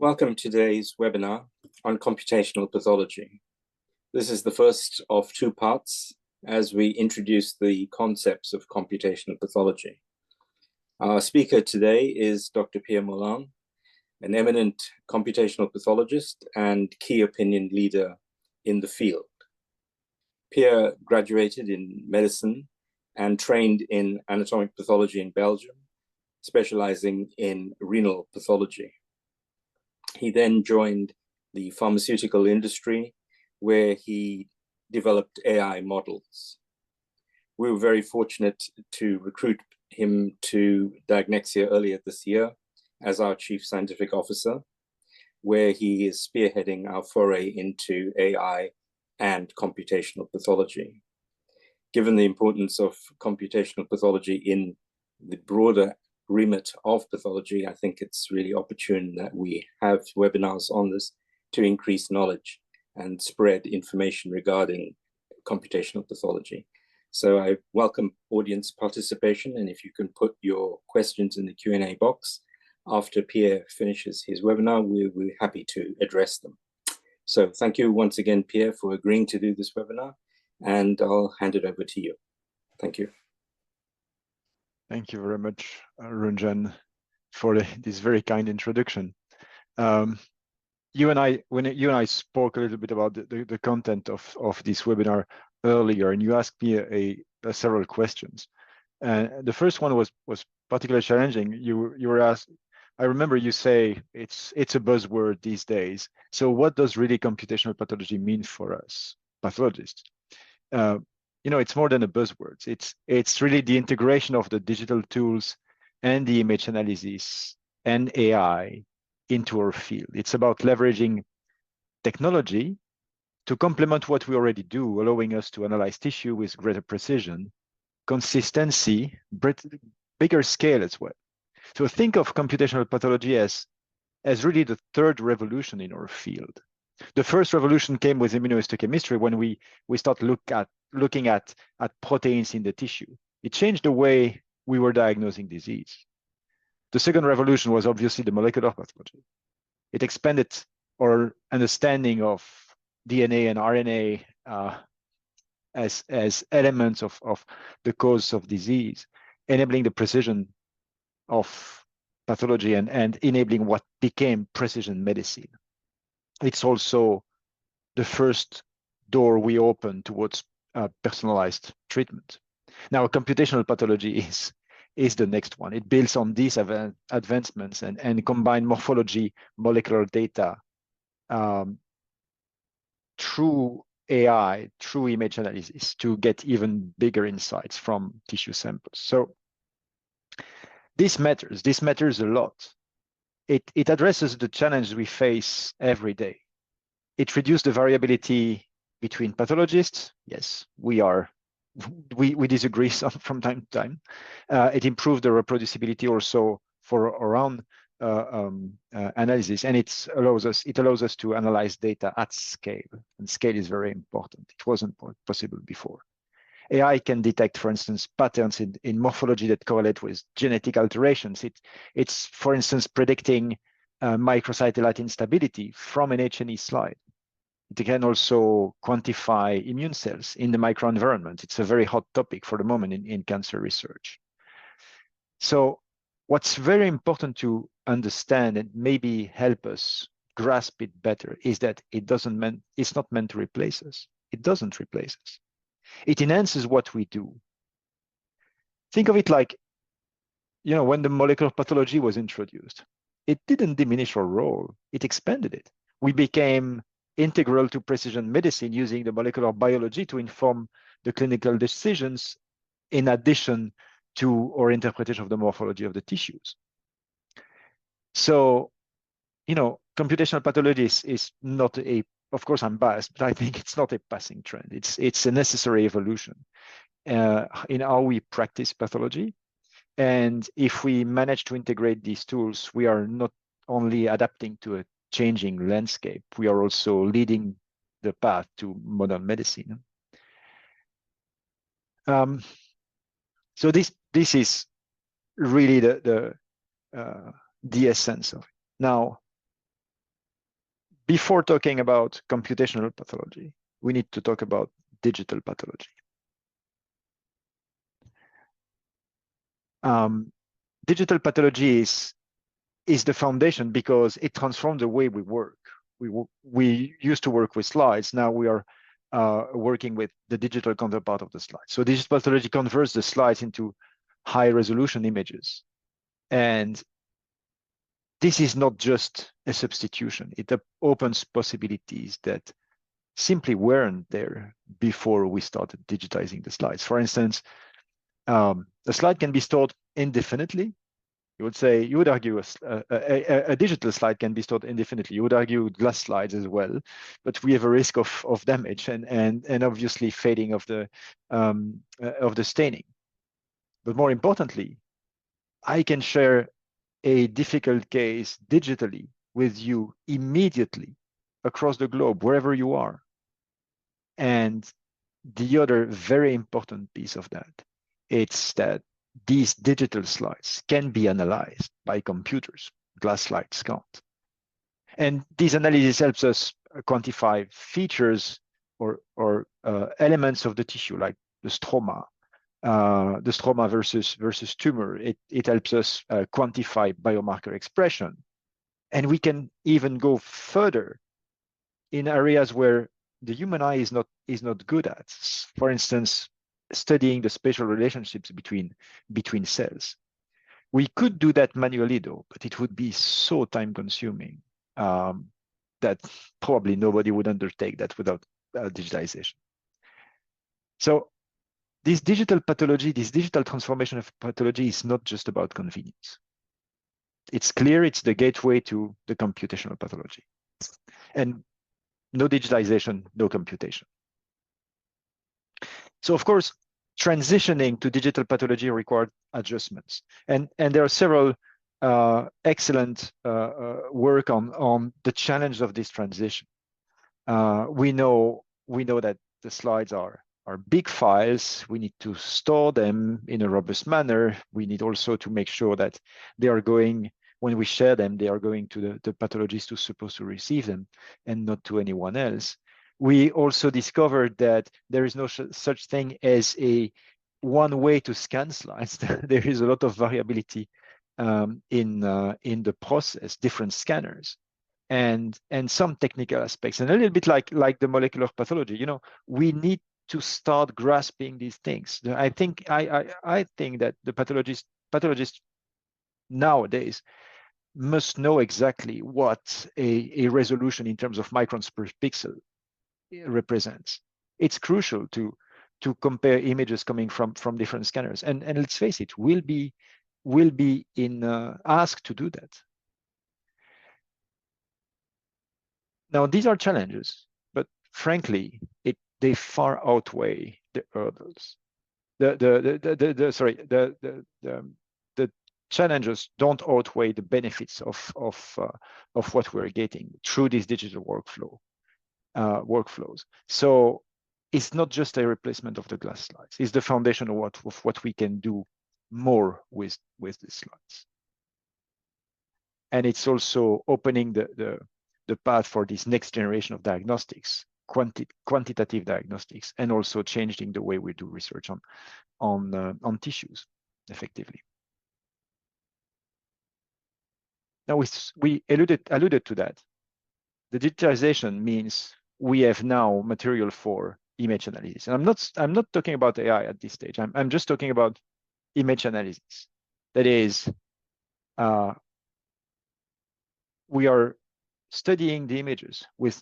Welcome to today's webinar on computational pathology. This is the first of two parts as we introduce the concepts of computational pathology. Our speaker today is Dr. Pierre Moulin, an eminent computational pathologist and key opinion leader in the field. Pierre graduated in medicine and trained in anatomic pathology in Belgium, specializing in renal pathology. He then joined the pharmaceutical industry, where he developed AI models. We were very fortunate to recruit him to Diagnostics earlier this year as our Chief Scientific Officer, where he is spearheading our foray into AI and computational pathology. Given the importance of computational pathology in the broader remit of pathology, I think it's really opportune that we have webinars on this to increase knowledge and spread information regarding computational pathology. So I welcome audience participation, and if you can put your questions in the Q&A box after Pierre finishes his webinar, we're happy to address them. So thank you once again, Pierre, for agreeing to do this webinar, and I'll hand it over to you. Thank you. Thank you very much, Ranjan, for this very kind introduction. When you and I spoke a little bit about the content of this webinar earlier, and you asked me several questions. The first one was particularly challenging. You were asked, I remember you say it's a buzzword these days. So what does really computational pathology mean for us pathologists? It's more than a buzzword. It's really the integration of the digital tools and the image analysis and AI into our field. It's about leveraging technology to complement what we already do, allowing us to analyze tissue with greater precision, consistency, bigger scale as well. So think of computational pathology as really the third revolution in our field. The first revolution came with immunohistochemistry when we start looking at proteins in the tissue. It changed the way we were diagnosing disease. The second revolution was obviously the molecular pathology. It expanded our understanding of DNA and RNA as elements of the cause of disease, enabling the precision of pathology and enabling what became precision medicine. It's also the first door we open towards personalized treatment. Now, computational pathology is the next one. It builds on these advancements and combine morphology, molecular data, through AI, through image analysis to get even bigger insights from tissue samples. So this matters a lot. It addresses the challenge we face every day. It reduces the variability between pathologists. Yes, we disagree from time to time. It improves the reproducibility also for our own analysis, and it allows us to analyze data at scale, and scale is very important. It wasn't possible before. AI can detect, for instance, patterns in morphology that correlate with genetic alterations. It's for instance, predicting microsatellite instability from an H&E slide. It can also quantify immune cells in the microenvironment. It's a very hot topic for the moment in cancer research. So what's very important to understand and maybe help us grasp it better is that it's not meant to replace us. It doesn't replace us. It enhances what we do. Think of it like, when the molecular pathology was introduced, it didn't diminish our role, it expanded it. We became integral to precision medicine using the molecular biology to inform the clinical decisions in addition to our interpretation of the morphology of the tissues. So, computational pathology is not of course I'm biased, but I think it's not a passing trend. It's a necessary evolution in how we practice pathology. And if we manage to integrate these tools, we are not only adapting to a changing landscape, we are also leading the path to modern medicine. So this is really the essence of it. Now, before talking about computational pathology, we need to talk about digital pathology. Digital pathology is the foundation because it transforms the way we work. We used to work with slides. Now we are working with the digital counterpart of the slide. So digital pathology converts the slides into high resolution images. And this is not just a substitution. It opens possibilities that simply weren't there before we started digitizing the slides. For instance, a slide can be stored indefinitely. You would argue a digital slide can be stored indefinitely. You would argue glass slides as well, but we have a risk of damage and obviously fading of the staining. But more importantly, I can share a difficult case digitally with you immediately across the globe, wherever you are. And the other very important piece of that, it's that these digital slides can be analyzed by computers. Glass slides can't. And this analysis helps us quantify features or elements of the tissue, like the stroma versus tumor. It helps us quantify biomarker expression. And we can even go further in areas where the human eye is not good at. For instance, studying the spatial relationships between cells. We could do that manually though, but it would be so time consuming that probably nobody would undertake that without digitization. So this digital pathology, this digital transformation of pathology is not just about convenience. It's clear it's the gateway to the computational pathology. And no digitization, no computation. So of course, transitioning to digital pathology required adjustments. And there are several excellent work on the challenge of this transition. We know that the slides are big files. We need to store them in a robust manner. We need also to make sure that they are going, when we share them, they are going to the pathologist who's supposed to receive them and not to anyone else. We also discovered that there is no such thing as a one way to scan slides. There is a lot of variability in the process, different scanners, and some technical aspects, and a little bit like the molecular pathology. You know, we need to start grasping these things. I think that the pathologists nowadays must know exactly what a resolution in terms of microns per pixel represents. It's crucial to compare images coming from different scanners. And let's face it, we'll be asked to do that. Now, these are challenges, but frankly, they far outweigh the hurdles. The challenges don't outweigh the benefits of what we're getting through these digital workflows. So it's not just a replacement of the glass slides. It's the foundation of what we can do more with these slides. And it's also opening the path for this next generation of diagnostics, quantitative diagnostics, and also changing the way we do research on tissues effectively. Now we alluded to that. The digitization means we have now material for image analysis. And I'm not talking about AI at this stage. I'm just talking about image analysis. That is, we are studying the images with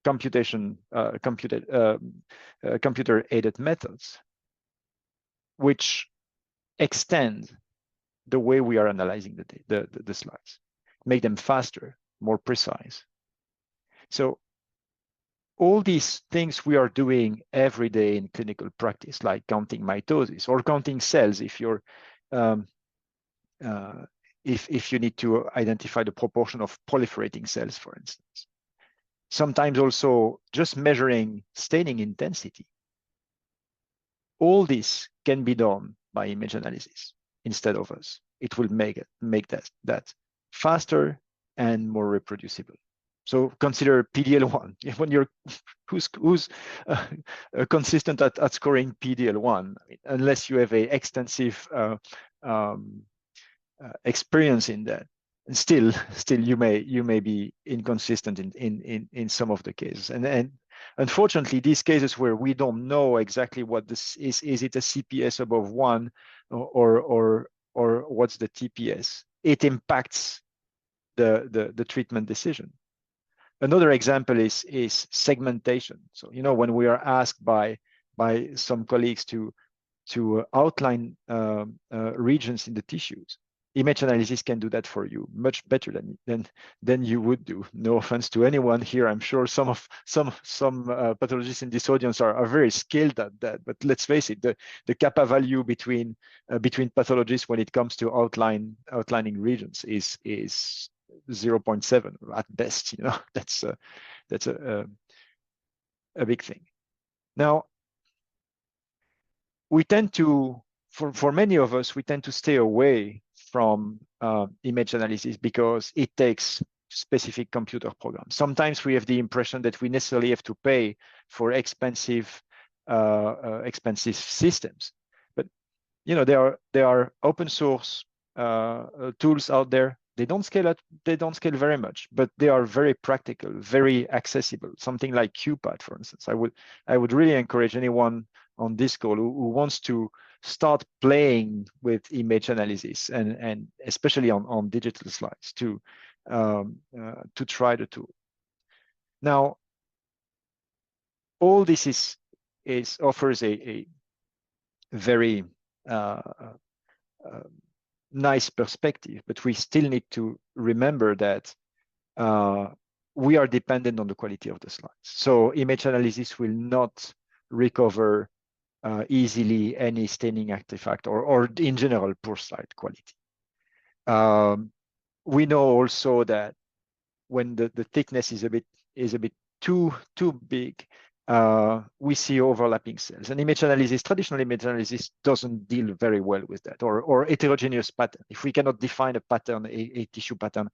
computer-aided methods, which extend the way we are analyzing the slides, make them faster, more precise. So all these things we are doing every day in clinical practice, like counting mitosis or counting cells, if you're if you need to identify the proportion of proliferating cells, for instance. Sometimes also just measuring staining intensity. All this can be done by image analysis instead of us. It will make that faster and more reproducible. So consider PDL1. When you're who's consistent at scoring PDL1, I mean, unless you have a extensive experience in that, and still you may be inconsistent in some of the cases. And unfortunately, these cases where we don't know exactly what this is it a CPS above 1 or what's the TPS? It impacts the treatment decision. Another example is segmentation. So when we are asked by some colleagues to outline regions in the tissues, image analysis can do that for you much better than you would do. No offense to anyone here. I'm sure some pathologists in this audience are very skilled at that. But let's face it, the kappa value between pathologists when it comes to outlining regions is 0.7 at best. That's a big thing. Now, we tend to, for many of us, we tend to stay away from image analysis because it takes specific computer programs. Sometimes we have the impression that we necessarily have to pay for expensive systems. But there are open source tools out there. They don't scale very much, but they are very practical, very accessible. Something like QPath, for instance. I would really encourage anyone on this call who wants to start playing with image analysis and especially on digital slides to try the tool. Now, all this offers a very nice perspective, but we still need to remember that we are dependent on the quality of the slides. So image analysis will not recover easily any staining artifact or in general poor slide quality. We know also that when the thickness is a bit too big, we see overlapping cells. And traditional image analysis doesn't deal very well with that, or heterogeneous pattern. If we cannot define a pattern, a tissue pattern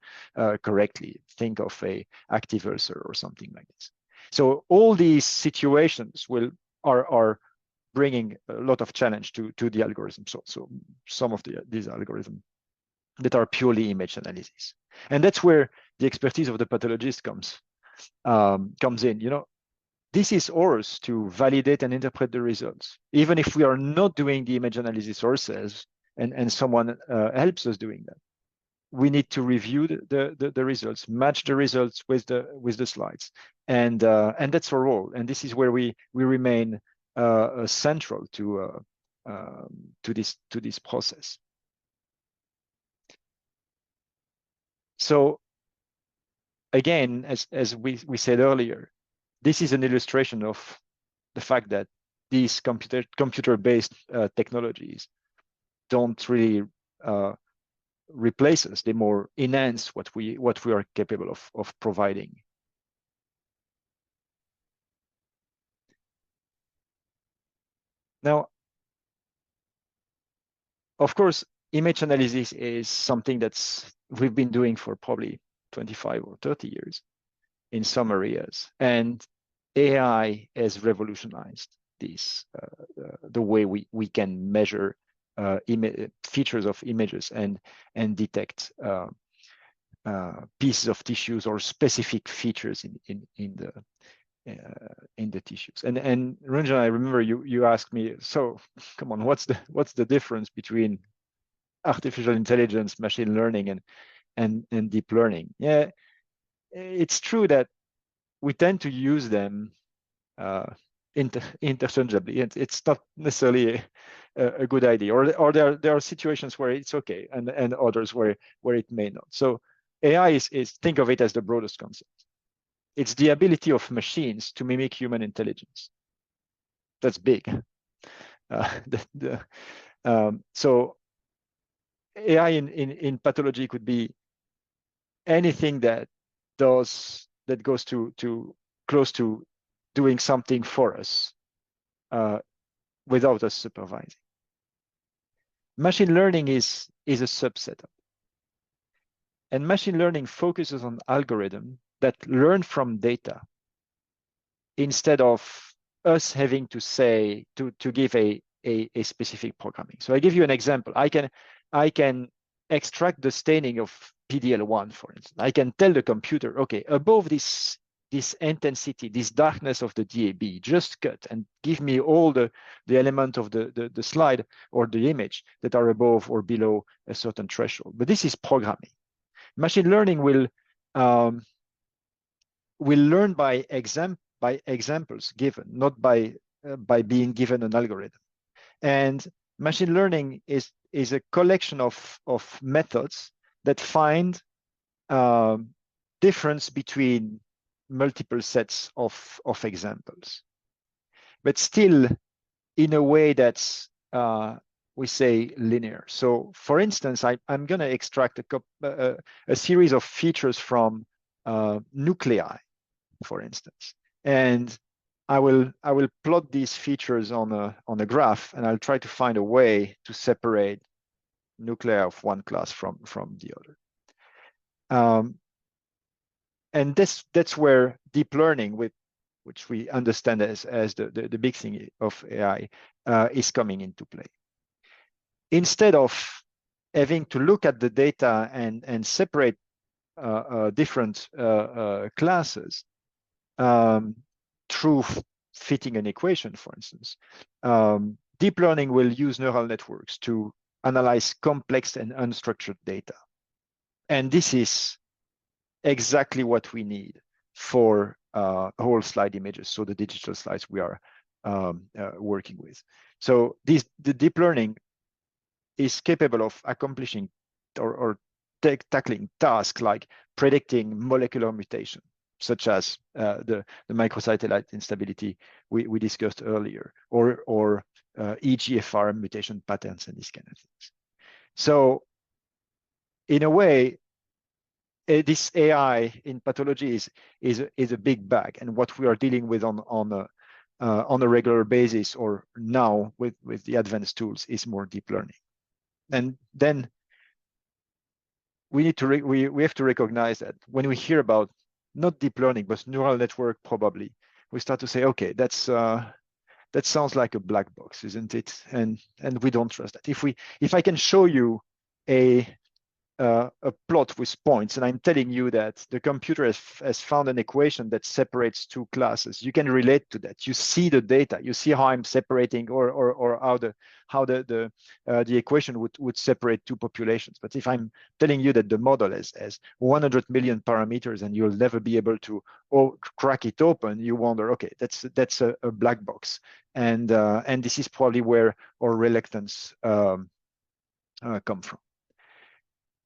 correctly, think of a active ulcer or something like this. So all these situations are bringing a lot of challenge to the algorithm. So some of these algorithms that are purely image analysis, and that's where the expertise of the pathologist comes in. This is ours to validate and interpret the results, even if we are not doing the image analysis ourselves, and someone helps us doing that. We need to review the results, match the results with the slides, and that's our role. And this is where we remain central to this process. So again, as we said earlier, this is an illustration of the fact that these computer-based technologies don't really replace us. They more enhance what we are capable of providing. Now, of course, image analysis is something we've been doing for probably 25 or 30 years in some areas, and AI has revolutionized this, the way we can measure features of images and detect pieces of tissues or specific features in the tissues. And Ranjan, I remember you asked me, so come on, what's the difference between artificial intelligence, machine learning, and deep learning? Yeah, it's true that we tend to use them interchangeably. It's not necessarily a good idea, or there are situations where it's okay, and others where it may not. So AI is think of it as the broadest concept. It's the ability of machines to mimic human intelligence. That's big. So AI in pathology could be anything that goes to close to doing something for us without us supervising. Machine learning is a subset of it. And machine learning focuses on algorithm that learn from data instead of us having to say to give a specific programming. So I give you an example. I can extract the staining of PDL1, for instance. I can tell the computer, okay, above this intensity, this darkness of the DAB, just cut and give me all the element of the slide or the image that are above or below a certain threshold. But this is programming. Machine learning will learn by examples given, not by being given an algorithm. And machine learning is a collection of methods that find difference between multiple sets of examples, but still in a way that's we say linear. So for instance, I'm going to extract a series of features from nuclei, for instance, and I will plot these features on a graph, and I'll try to find a way to separate nuclei of one class from the other. And that's where deep learning, which we understand as the big thing of AI, is coming into play. Instead of having to look at the data and separate different classes through fitting an equation, for instance, deep learning will use neural networks to analyze complex and unstructured data. And this is exactly what we need for whole slide images, so the digital slides we are working with. So the deep learning is capable of accomplishing or tackling tasks like predicting molecular mutation, such as the microsatellite instability we discussed earlier, or EGFR mutation patterns and these kind of things. So in a way, this AI in pathology is a big bag, and what we are dealing with on a regular basis, or now with the advanced tools, is more deep learning. And then we need to we have to recognize that when we hear about not deep learning but neural network, probably we start to say, okay, that sounds like a black box, isn't it? And we don't trust that. If I can show you a plot with points, and I'm telling you that the computer has found an equation that separates two classes, you can relate to that. You see the data, you see how I'm separating, or how the equation would separate two populations. But if I'm telling you that the model has 100 million parameters and you'll never be able to crack it open, you wonder, okay, that's a black box, and this is probably where our reluctance come from.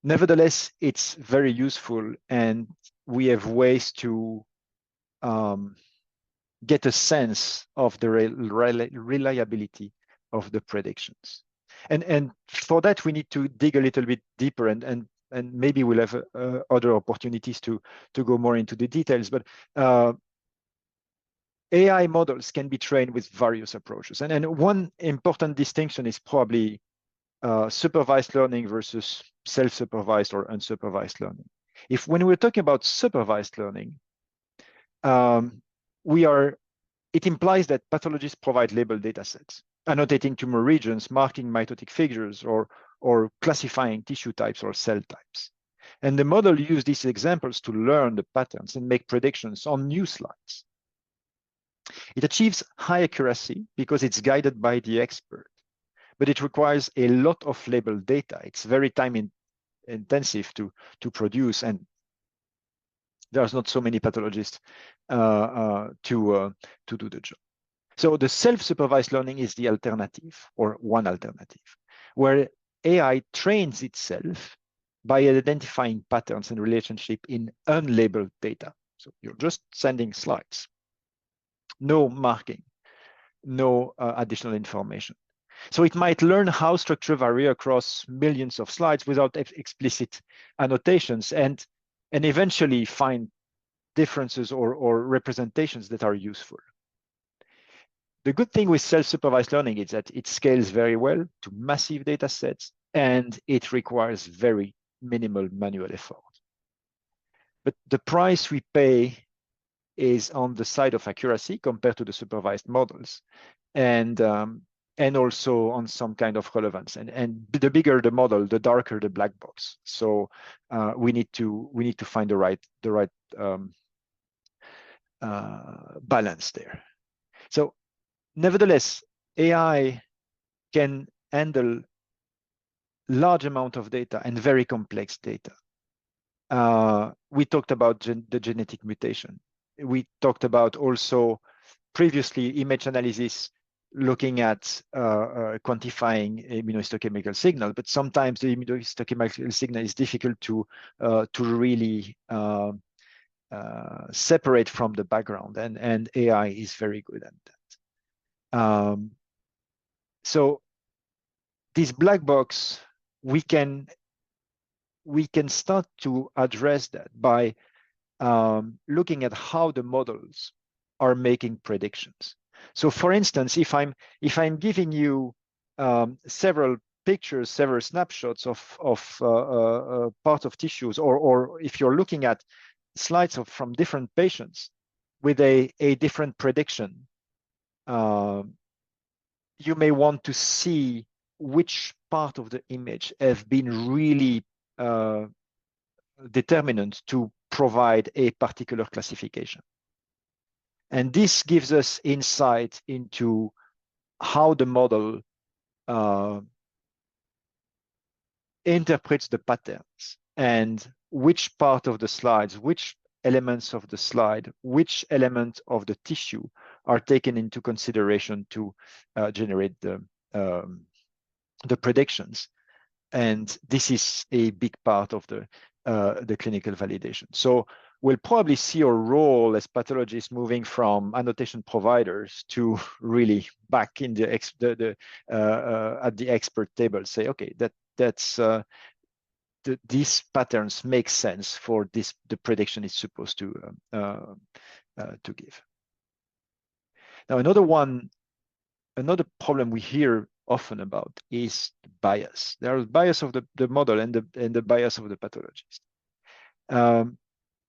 Nevertheless, it's very useful, and we have ways to get a sense of the reliability of the predictions. And for that, we need to dig a little bit deeper, and maybe we'll have other opportunities to go more into the details. But AI models can be trained with various approaches. And one important distinction is probably supervised learning versus self-supervised or unsupervised learning. When we're talking about supervised learning, it implies that pathologists provide labeled data sets, annotating tumor regions, marking mitotic figures, or classifying tissue types or cell types. And the model uses these examples to learn the patterns and make predictions on new slides. It achieves high accuracy because it's guided by the expert, but it requires a lot of labeled data. It's very time intensive to produce, and there's not so many pathologists to do the job. So the self-supervised learning is the alternative, or one alternative, where AI trains itself by identifying patterns and relationship in unlabeled data. So you're just sending slides, no marking, no additional information. So it might learn how structure vary across millions of slides without explicit annotations, and eventually find differences or representations that are useful. The good thing with self-supervised learning is that it scales very well to massive data sets, and it requires very minimal manual effort. but the price we pay is on the side of accuracy compared to the supervised models, and also on some kind of relevance. And the bigger the model, the darker the black box. So we need to find the right balance there. So nevertheless, AI can handle large amount of data and very complex data. We talked about the genetic mutation. We talked about also previously image analysis looking at quantifying immunohistochemical signal, but sometimes the immunohistochemical signal is difficult to really separate from the background, and AI is very good at that. So this black box, we can start to address that by looking at how the models are making predictions. So for instance, if I'm giving you several pictures, several snapshots of part of tissues, or if you're looking at slides from different patients with a different prediction, you may want to see which part of the image have been really determinant to provide a particular classification. And this gives us insight into how the model interprets the patterns, and which part of the slides, which elements of the slide, which element of the tissue are taken into consideration to generate the predictions. And this is a big part of the clinical validation. So we'll probably see a role as pathologists moving from annotation providers to really back in the at the expert table, say, okay, these patterns make sense for the prediction is supposed to give. Now, another problem we hear often about is bias. There is bias of the model and the bias of the pathologist.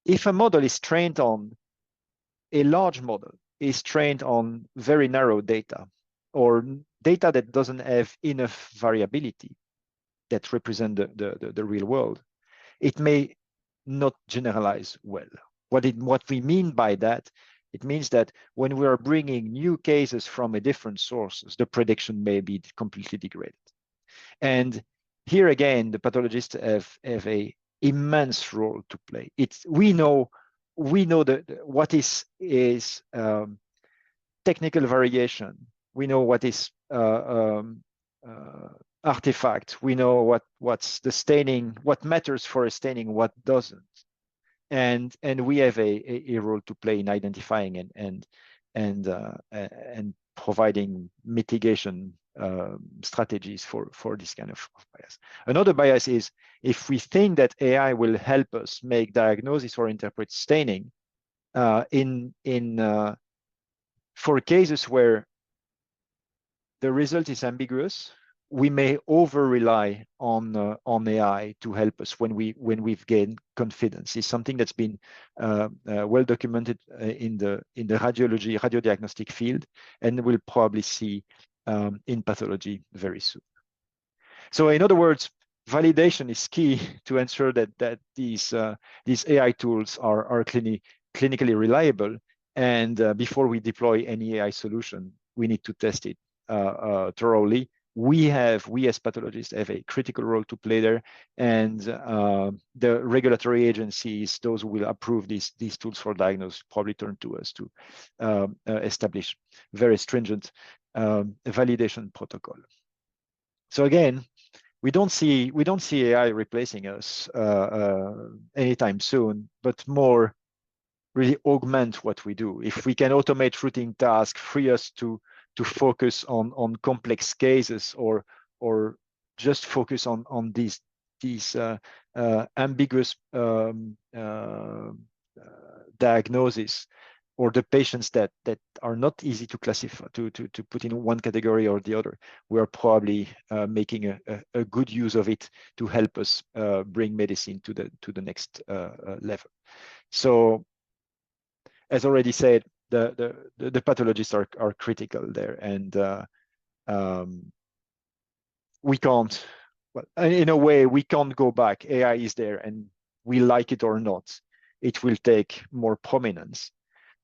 If a model is trained on, a large model is trained on very narrow data, or data that doesn't have enough variability that represent the real world, it may not generalize well. What we mean by that, it means that when we are bringing new cases from a different sources, the prediction may be completely degraded. And here again, the pathologists have a immense role to play. We know that what is technical variation. We know what is artifact. We know what's the staining, what matters for a staining, what doesn't. And we have a role to play in identifying and providing mitigation strategies for this kind of bias. Another bias is if we think that AI will help us make diagnosis or interpret staining for cases where the result is ambiguous, we may over-rely on AI to help us when we've gained confidence. It's something that's been well documented in the radiodiagnostic field, and we'll probably see in pathology very soon. So in other words, validation is key to ensure that these AI tools are clinically reliable. And before we deploy any AI solution, we need to test it thoroughly. We as pathologists have a critical role to play there, and the regulatory agencies, those who will approve these tools for diagnosis, probably turn to us to establish very stringent validation protocol. So again, we don't see AI replacing us anytime soon, but more really augment what we do. If we can automate routine tasks, free us to focus on complex cases, or just focus on these ambiguous diagnoses, or the patients that are not easy to classify, to put in one category or the other, we are probably making a good use of it to help us bring medicine to the next level. So, as already said, the pathologists are critical there, and we can't. Well, in a way, we can't go back. AI is there, and we like it or not, it will take more prominence.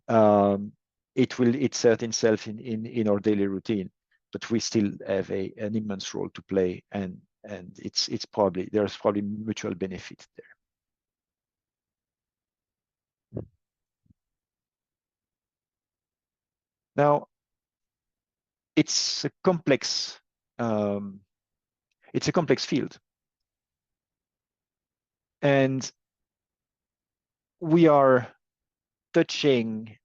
It will insert itself in our daily routine, but we still have an immense role to play, and it's probably, there's probably mutual benefit there. Now, it's a complex field, and we are touching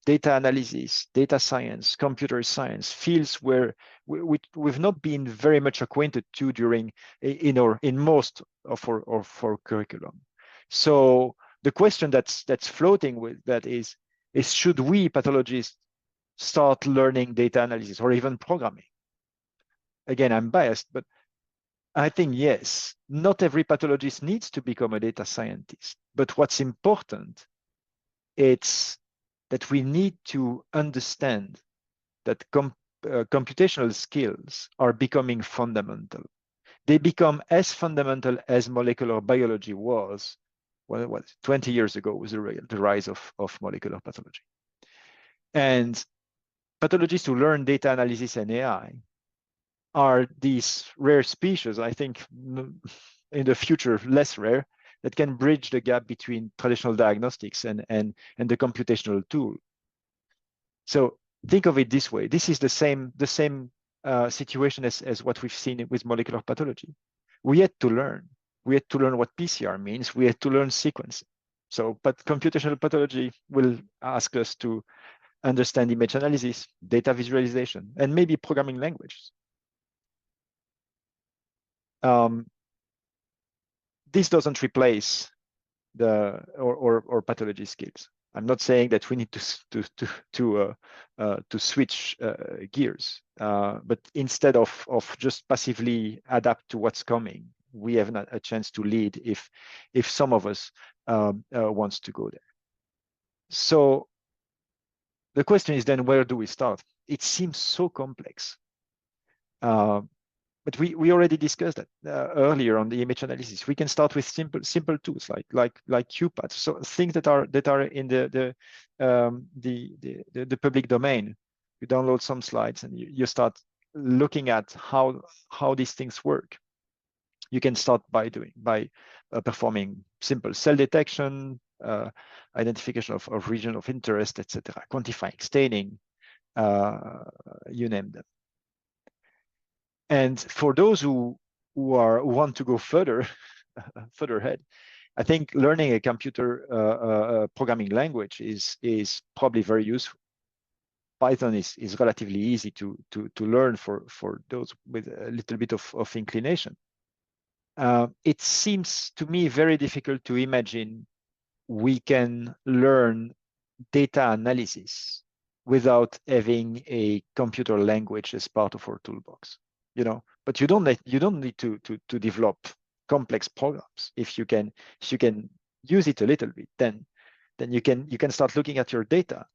data analysis, data science, computer science, fields where we've not been very much acquainted to during in most of our curriculum. So the question that's floating with that is should we pathologists start learning data analysis or even programming? Again, I'm biased, but I think yes. Not every pathologist needs to become a data scientist, but what's important, it's that we need to understand that computational skills are becoming fundamental. They become as fundamental as molecular biology was, well, what, 20 years ago was the rise of molecular pathology. And pathologists who learn data analysis and AI are these rare species, I think in the future less rare, that can bridge the gap between traditional diagnostics and the computational tool. So think of it this way. This is the same situation as what we've seen with molecular pathology. We had to learn. We had to learn what PCR means. We had to learn sequencing. So, but computational pathology will ask us to understand image analysis, data visualization, and maybe programming languages. This doesn't replace or pathology skills. I'm not saying that we need to switch gears, but instead of just passively adapt to what's coming, we have a chance to lead if some of us wants to go there. So the question is then, where do we start? It seems so complex. But we already discussed that earlier on the image analysis. We can start with simple tools like QPath, so things that are in the public domain. You download some slides and you start looking at how these things work. You can start by performing simple cell detection, identification of region of interest, etc., quantifying, staining, you name them. And for those who want to go further ahead, I think learning a computer programming language is probably very useful. Python is relatively easy to learn for those with a little bit of inclination. It seems to me very difficult to imagine we can learn data analysis without having a computer language as part of our toolbox. But you don't need to develop complex programs. If you can use it a little bit, then you can start looking at your data,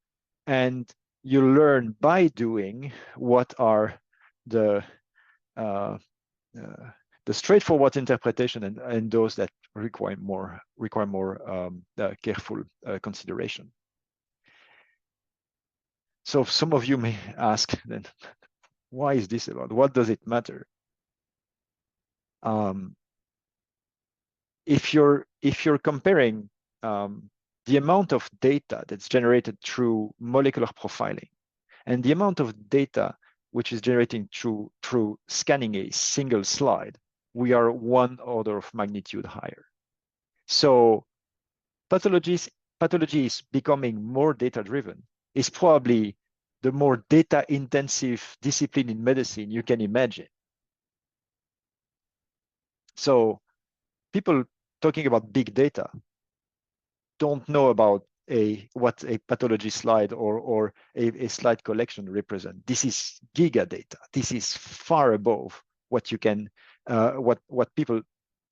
and you learn by doing what are the straightforward interpretation and those that require more careful consideration. So some of you may ask then, why is this about? What does it matter? If you're comparing the amount of data that's generated through molecular profiling and the amount of data which is generating through scanning a single slide, we are one order of magnitude higher. So pathology is becoming more data-driven. It's probably the more data-intensive discipline in medicine you can imagine. So people talking about big data, don't know about what a pathology slide or a slide collection represent. This is giga data. This is far above what you can, what people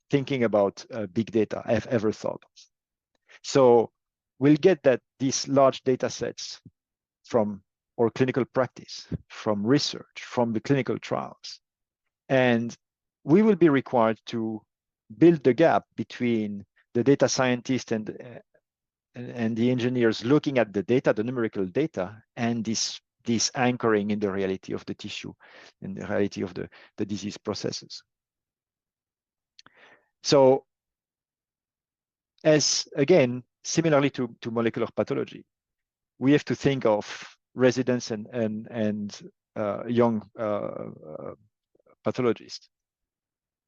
thinking about big data have ever thought of. So we'll get that these large data sets from our clinical practice, from research, from the clinical trials. And we will be required to build the gap between the data scientist and the engineers looking at the data, the numerical data, and this anchoring in the reality of the tissue and the reality of the disease processes. So as, again, similarly to molecular pathology, we have to think of residents and young pathologists.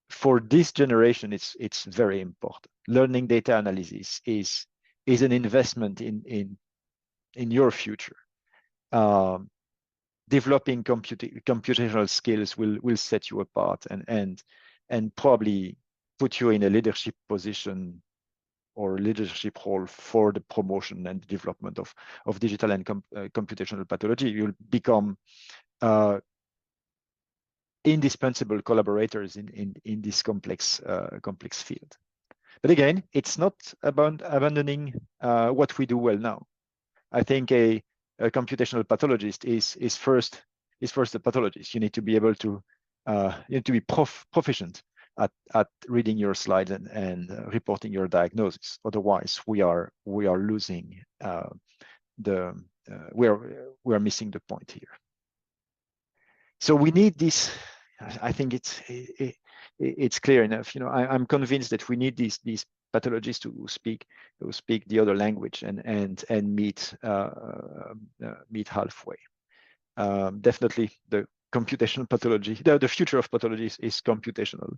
For this generation, it's very important. Learning data analysis is an investment in your future. Developing computational skills will set you apart and probably put you in a leadership position or leadership role for the promotion and development of digital and computational pathology. You'll become indispensable collaborators in this complex field. But again, it's not about abandoning what we do well now. I think a computational pathologist is first a pathologist. You need to be able to be proficient at reading your slides and reporting your diagnosis. Otherwise, we are losing we are missing the point here. So we need this. I think it's clear enough. I'm convinced that we need these pathologists who speak the other language and meet halfway. Definitely, the computational pathology, the future of pathology is computational,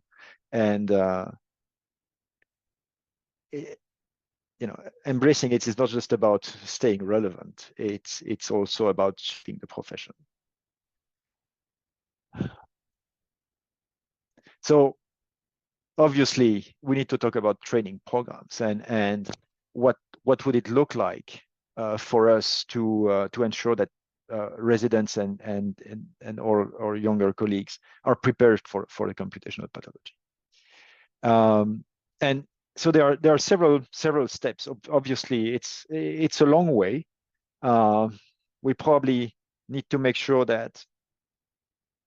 and embracing it is not just about staying relevant. It's also about shaping the profession. So obviously, we need to talk about training programs and what would it look like for us to ensure that residents and or younger colleagues are prepared for the computational pathology. And so there are several steps. Obviously, it's a long way. We probably need to make sure that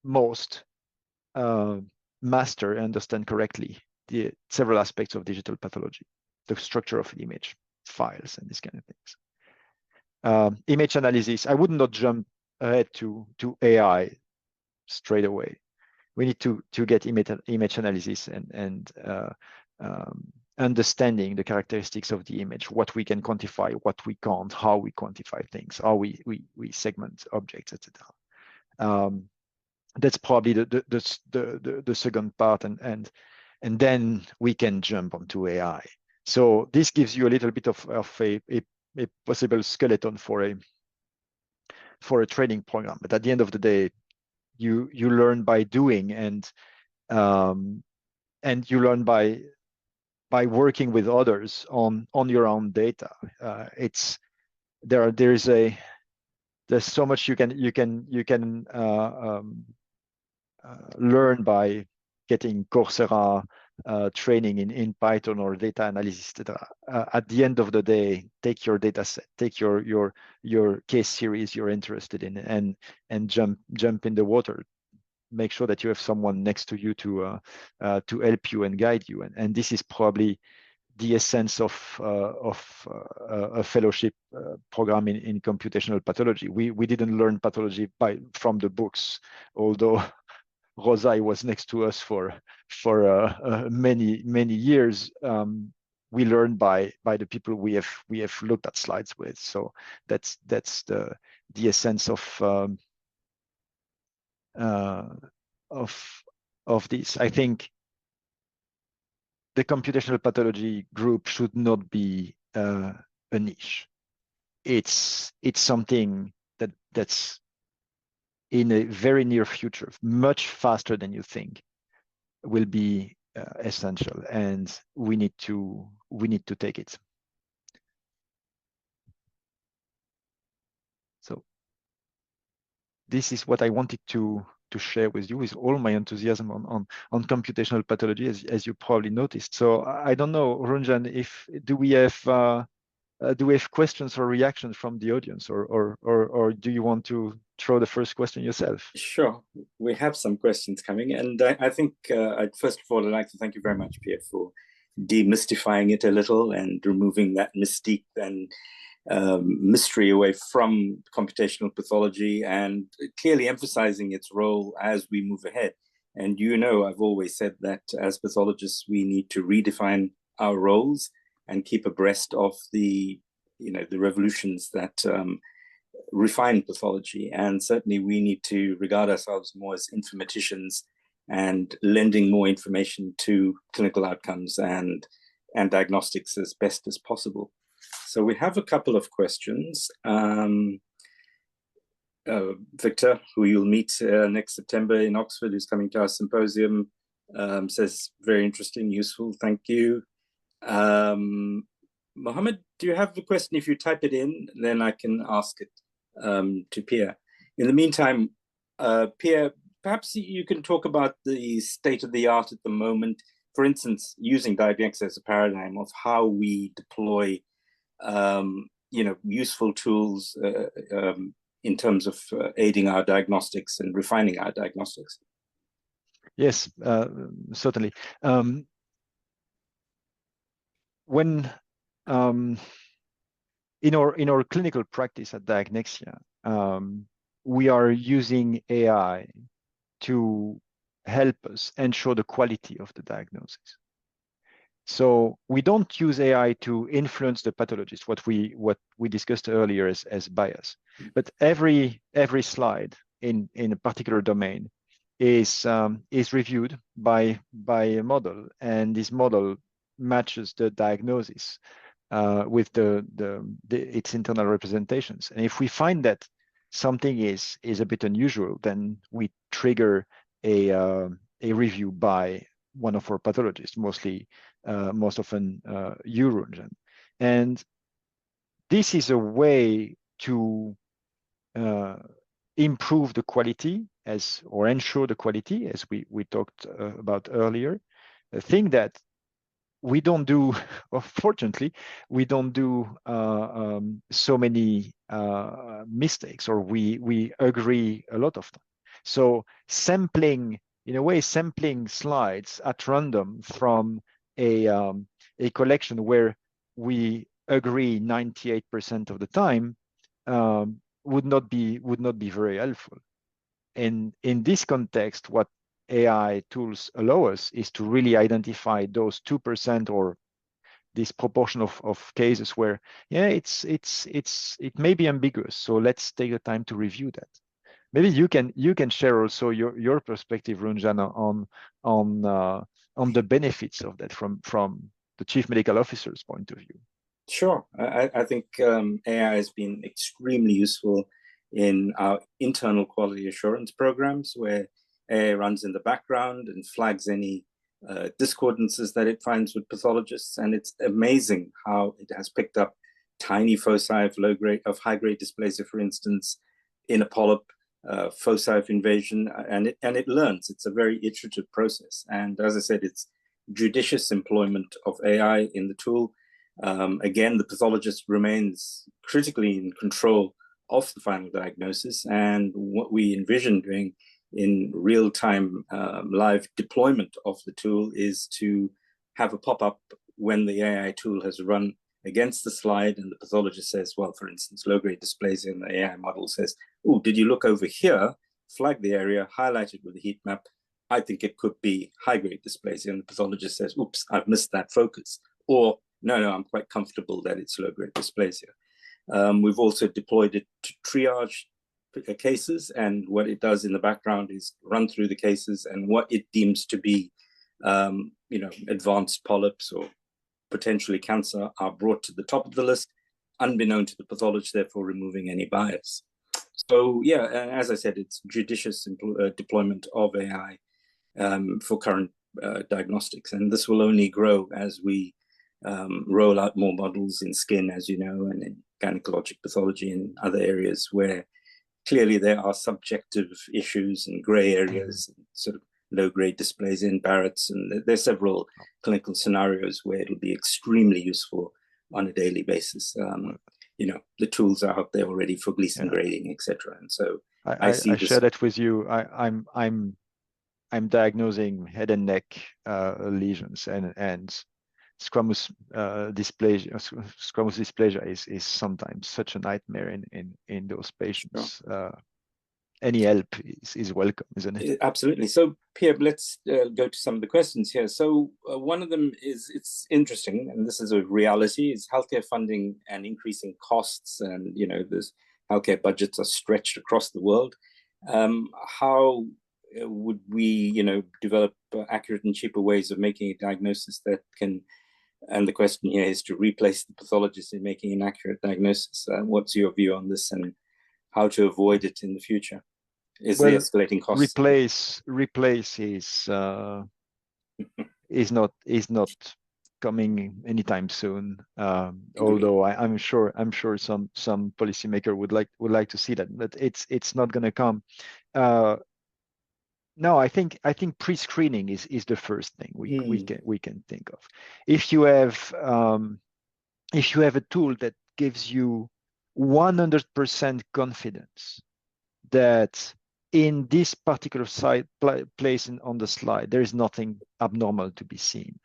most master and understand correctly the several aspects of digital pathology, the structure of the image, files, and these kind of things. Image analysis, I would not jump ahead to AI straight away. We need to get image analysis and understanding the characteristics of the image, what we can quantify, what we can't, how we quantify things, how we segment objects, etc. That's probably the second part, and then we can jump onto AI. So this gives you a little bit of a possible skeleton for a training program. But at the end of the day, you learn by doing, and you learn by working with others on your own data. There's so much you can learn by getting Coursera training in Python or data analysis, etc. At the end of the day, take your data set, take your case series you're interested in, and jump in the water. Make sure that you have someone next to you to help you and guide you. And this is probably the essence of a fellowship program in computational pathology. We didn't learn pathology from the books, although Rosa was next to us for many years. We learned by the people we have looked at slides with. So that's the essence of this. I think the computational pathology group should not be a niche. It's something that's in a very near future, much faster than you think, will be essential, and we need to take it. this is what I wanted to share with you, with all my enthusiasm on computational pathology, as you probably noticed. So I don't know, Ranjan, if do we have questions or reactions from the audience, or do you want to throw the first question yourself? Sure, we have some questions coming, and I think first of all, I'd like to thank you very much, Pierre, for demystifying it a little and removing that mystique and mystery away from computational pathology, and clearly emphasizing its role as we move ahead. And I've always said that as pathologists, we need to redefine our roles and keep abreast of the revolutions that refine pathology. And certainly we need to regard ourselves more as informaticians and lending more information to clinical outcomes and diagnostics as best as possible. So we have a couple of questions. Victor, who you'll meet next September in Oxford, who's coming to our symposium, says very interesting, useful, thank you. Mohammed, do you have a question? If you type it in, then I can ask it to Pierre. In the meantime, Pierre, perhaps you can talk about the state of the art at the moment, for instance, using diagnostics as a paradigm of how we deploy useful tools in terms of aiding our diagnostics and refining our diagnostics. Yes, certainly. When in our clinical practice at Diagnexia, we are using AI to help us ensure the quality of the diagnosis. So we don't use AI to influence the pathologist, what we discussed earlier as bias. But every slide in a particular domain is reviewed by a model, and this model matches the diagnosis with its internal representations. And if we find that something is a bit unusual, then we trigger a review by one of our pathologists, most often you, Ranjan. And this is a way to improve the quality or ensure the quality, as we talked about earlier. A thing that we don't do, fortunately, we don't do so many mistakes, or we agree a lot of them. So sampling, in a way, sampling slides at random from a collection where we agree 98% of the time would not be very helpful. And in this context, what AI tools allow us is to really identify those 2% or this proportion of cases where, yeah, it may be ambiguous. So let's take the time to review that. Maybe you can share also your perspective, Ranjan, on the benefits of that from the chief medical officer's point of view. Sure, I think AI has been extremely useful in our internal quality assurance programs, where AI runs in the background and flags any discordances that it finds with pathologists. And it's amazing how it has picked up tiny foci of high-grade dysplasia, for instance, in a polyp, foci of invasion, and it learns. It's a very iterative process. And as I said, it's judicious employment of AI in the tool. Again, the pathologist remains critically in control of the final diagnosis. And what we envision doing in real-time live deployment of the tool is to have a pop-up when the AI tool has run against the slide and the pathologist says, well, for instance, low-grade dysplasia, and the AI model says, oh, did you look over here, flag the area, highlight it with a heat map, I think it could be high-grade dysplasia, and the pathologist says, oops, I've missed that focus. Or, no, I'm quite comfortable that it's low-grade dysplasia. We've also deployed it to triage cases, and what it does in the background is run through the cases, and what it deems to be advanced polyps or potentially cancer are brought to the top of the list, unbeknown to the pathologist, therefore removing any bias. So yeah, as I said, it's judicious deployment of AI for current diagnostics, and this will only grow as we roll out more models in skin, as you know, and in gynecologic pathology and other areas where clearly there are subjective issues and gray areas, and sort of low-grade dysplasia in Barrett's, and there's several clinical scenarios where it'll be extremely useful on a daily basis. The tools are out there already for Gleason grading, etc. And so I see I share that with you. I'm diagnosing head and neck lesions, and squamous dysplasia is sometimes such a nightmare in those patients. Sure. Any help is welcome, isn't it? Absolutely. So, Pierre, let's go to some of the questions here. So, one of them is, it's interesting, and this is a reality, is healthcare funding and increasing costs, and there's healthcare budgets are stretched across the world. How would we, develop accurate and cheaper ways of making a diagnosis that can? And the question here is to replace the pathologist in making an accurate diagnosis. What's your view on this, and how to avoid it in the future? Is the escalating costs? Replace is not coming anytime soon. Although I'm sure some policymaker would like to see that, but it's not going to come. No, I think pre-screening is the first thing we can think of. If you have a tool that gives you 100% confidence that in this particular place on the slide there is nothing abnormal to be seen,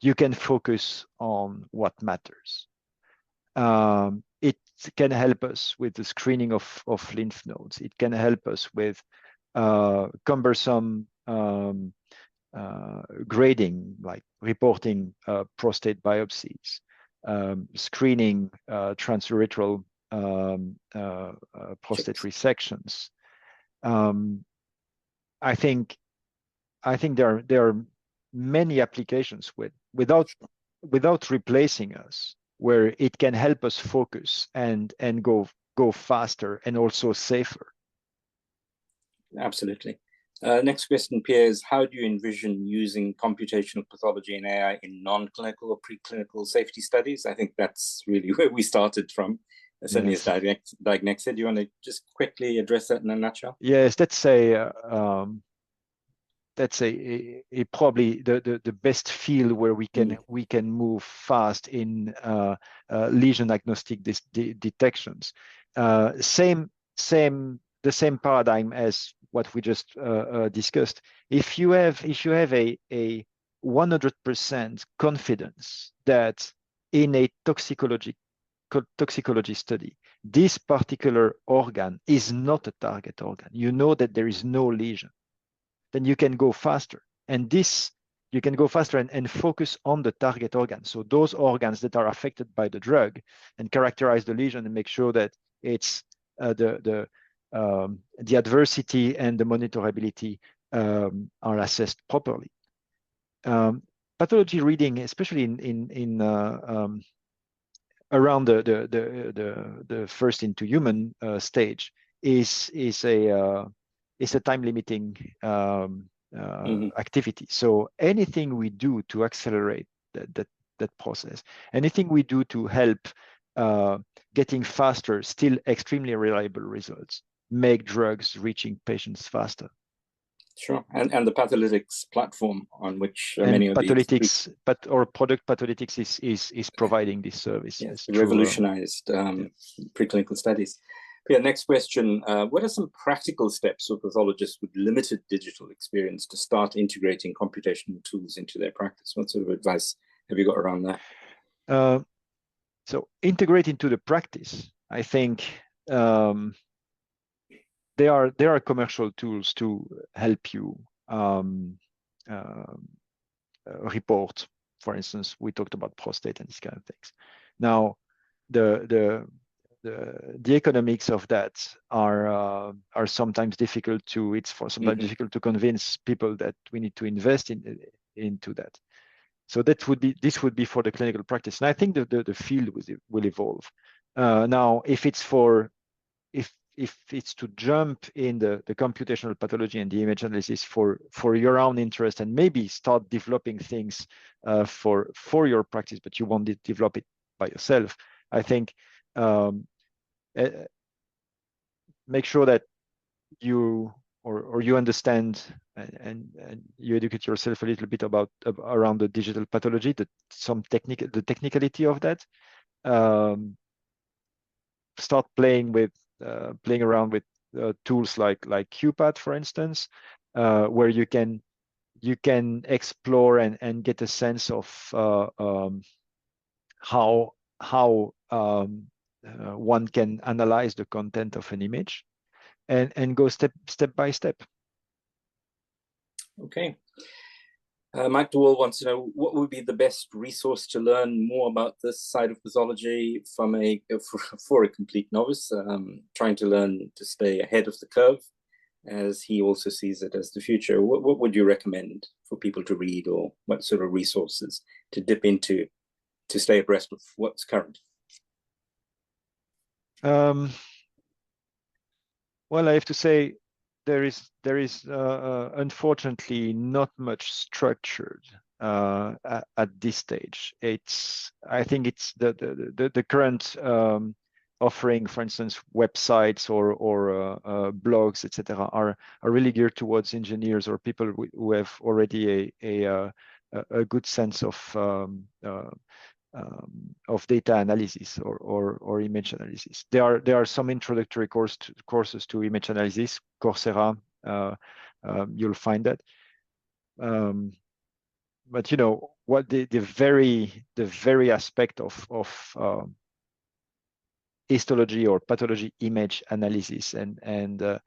you can focus on what matters. It can help us with the screening of lymph nodes. It can help us with cumbersome grading, like reporting prostate biopsies, screening transurethral prostate resections. I think there are many applications without replacing us, where it can help us focus and go faster and also safer. Absolutely. Next question, Pierre, is how do you envision using computational pathology and AI in non-clinical or preclinical safety studies? I think that's really where we started from, certainly as Diagnostic. Do you want to just quickly address that in a nutshell? Yes, that's probably the best field where we can move fast in lesion agnostic detections. The same paradigm as what we just discussed. If you have a 100% confidence that in a toxicology study, this particular organ is not a target organ, you know that there is no lesion, then you can go faster. And you can go faster and focus on the target organ. So those organs that are affected by the drug, and characterize the lesion and make sure that it's the adversity and the monitorability are assessed properly. Pathology reading, especially in around the first into human stage, is a time limiting activity. So anything we do to accelerate that process, anything we do to help getting faster, still extremely reliable results, make drugs reaching patients faster. Sure, and the Patholytics platform on which many of Patholytics, or product Patholytics is providing this service. Yes, revolutionized preclinical studies. Pierre, next question. What are some practical steps for pathologists with limited digital experience to start integrating computational tools into their practice? What sort of advice have you got around that? So integrate into the practice. I think there are commercial tools to help you report. For instance, we talked about prostate and these kind of things. Now, the economics of that are sometimes difficult to. It's sometimes difficult to convince people that we need to invest into that. So this would be for the clinical practice, and I think the field will evolve. Now, if it's to jump in the computational pathology and the image analysis for your own interest, and maybe start developing things for your practice, but you want to develop it by yourself, I think make sure that you or you understand and you educate yourself a little bit about around the digital pathology, the technicality of that. Start playing around with tools like QPath, for instance, where you can explore and get a sense of how one can analyze the content of an image and go step by step. Okay. Mike DeWall wants to know what would be the best resource to learn more about this side of pathology from for a complete novice, trying to learn to stay ahead of the curve, as he also sees it as the future. What would you recommend for people to read, or what sort of resources to dip into to stay abreast of what's current? Well, I have to say there is unfortunately not much structured at this stage. I think it's the current offering, for instance, websites or blogs, etc., are really geared towards engineers or people who have already a good sense of data analysis or image analysis. There are some introductory courses to image analysis. Coursera, you'll find that. But what the very aspect of histology or pathology image analysis and the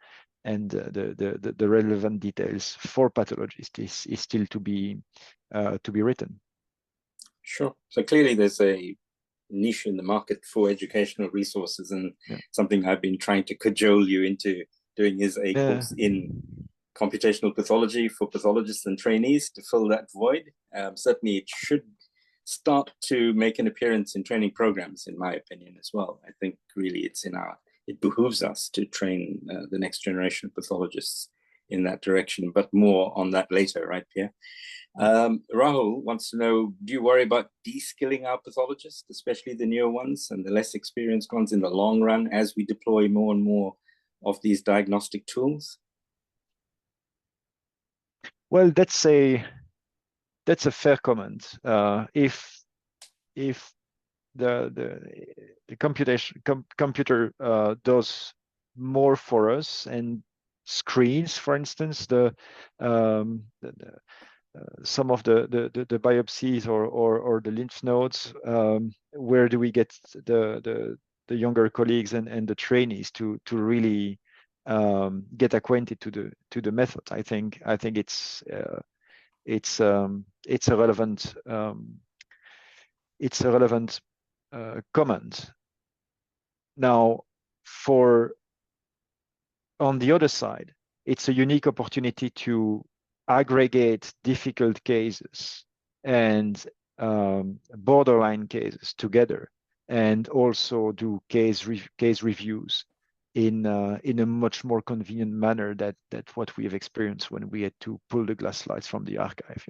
relevant details for pathologists is still to be written. Sure. So clearly there's a niche in the market for educational resources, and something I've been trying to cajole you into doing is a course in computational pathology for pathologists and trainees to fill that void. Certainly it should start to make an appearance in training programs, in my opinion, as well. I think really it behooves us to train the next generation of pathologists in that direction, but more on that later, right, Pierre? Rahul wants to know, do you worry about de-skilling our pathologists, especially the newer ones and the less experienced ones, in the long run as we deploy more and more of these diagnostic tools? Well, that's a fair comment. If the computer does more for us and screens, for instance, some of the biopsies or the lymph nodes, where do we get the younger colleagues and the trainees to really get acquainted to the method? I think it's a relevant comment. Now, on the other side, it's a unique opportunity to aggregate difficult cases and borderline cases together, and also do case reviews in a much more convenient manner that what we have experienced when we had to pull the glass slides from the archive.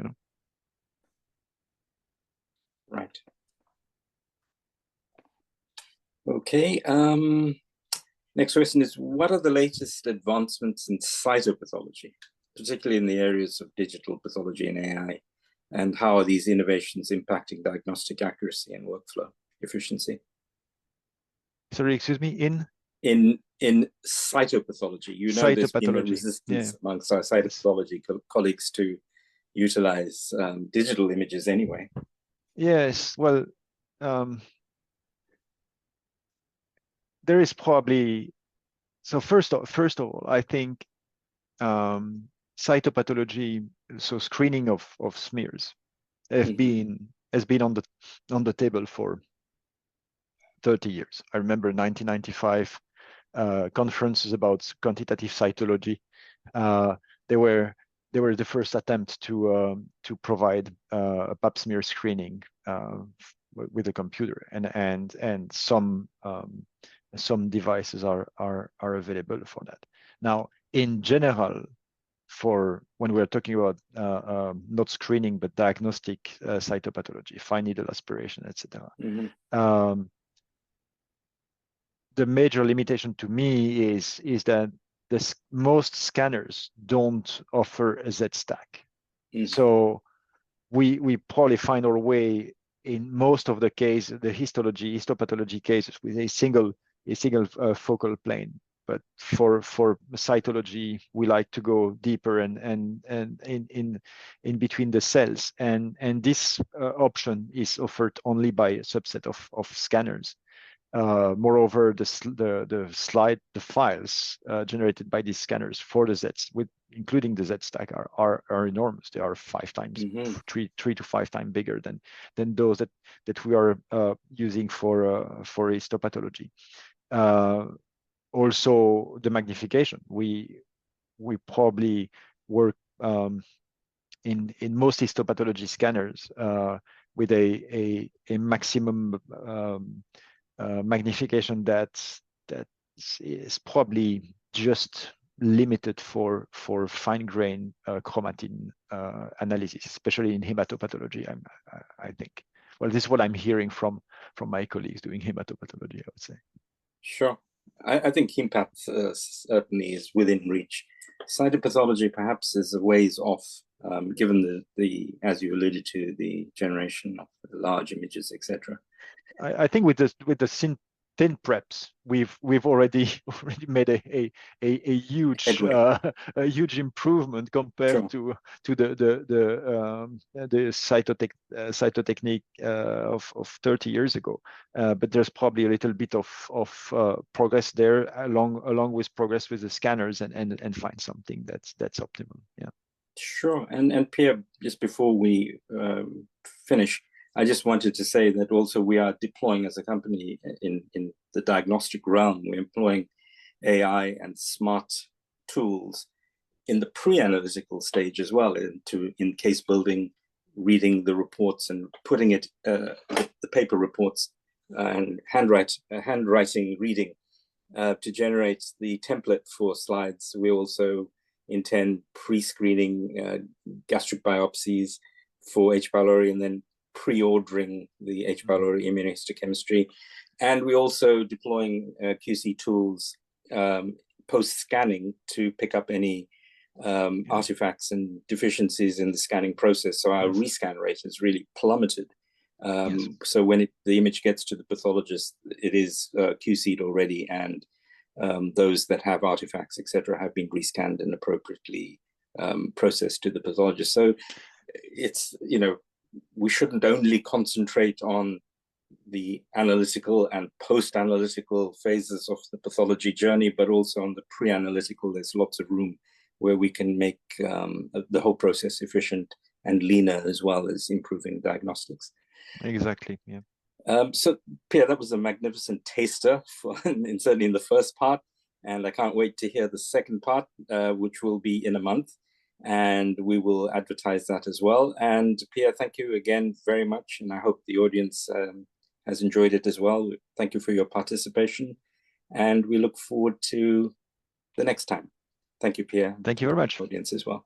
Right. Okay. Next question is, what are the latest advancements in cytopathology, particularly in the areas of digital pathology and AI? And how are these innovations impacting diagnostic accuracy and workflow efficiency? Sorry, excuse me, in cytopathology, there's been a resistance amongst our cytopathology colleagues to utilize digital images anyway. Yes, well, there is probably, so first of all, I think cytopathology, so screening of smears, has been on the table for 30 years. I remember 1995 conferences about quantitative cytology. They were the first attempt to provide a pap smear screening with a computer, and some devices are available for that. Now, in general, for when we're talking about not screening but diagnostic cytopathology, fine needle aspiration, etc. the major limitation to me is that most scanners don't offer a Z-stack. So we probably find our way in most of the case, the histopathology cases with a single focal plane. But for cytology, we like to go deeper and in between the cells, and this option is offered only by a subset of scanners. Moreover, the files generated by these scanners for the Zs, including the Z-stack, are enormous. They are 5 times, 3 to 5 times bigger than those that we are using for histopathology. Also, the magnification. We probably work in most histopathology scanners with a maximum magnification that is probably just limited for fine-grained chromatin analysis, especially in hematopathology. I think. Well, this is what I'm hearing from my colleagues doing hematopathology, I would say. Sure. I think hempath certainly is within reach. Cytopathology perhaps is a ways off, given the as you alluded to, the generation of large images, etc. I think with the thin preps, we've already made a huge improvement compared to the cytotechnique of 30 years ago. But there's probably a little bit of progress there, along with progress with the scanners, and find something that's optimal. Yeah. Sure. And Pierre, just before we finish, I just wanted to say that also we are deploying as a company in the diagnostic realm. We're employing AI and smart tools in the pre-analytical stage as well, in case building, reading the reports and putting it, the paper reports and handwriting reading to generate the template for slides. We also intend pre-screening gastric biopsies for H. pylori, and then pre-ordering the H. pylori immunohistochemistry. And we're also deploying QC tools post-scanning to pick up any artifacts and deficiencies in the scanning process. So our rescan rate has really plummeted. So when the image gets to the pathologist, it is QC'd already, and those that have artifacts, etc., have been rescanned and appropriately processed to the pathologist. So it's, we shouldn't only concentrate on the analytical and post-analytical phases of the pathology journey, but also on the pre-analytical. There's lots of room where we can make the whole process efficient and leaner, as well as improving diagnostics. Exactly, yeah. So, Pierre, that was a magnificent taster, certainly in the first part, and I can't wait to hear the second part, which will be in a month. And we will advertise that as well. And Pierre, thank you again very much. And I hope the audience has enjoyed it as well. Thank you for your participation. And we look forward to the next time. Thank you, Pierre. Thank you very much. Audience as well.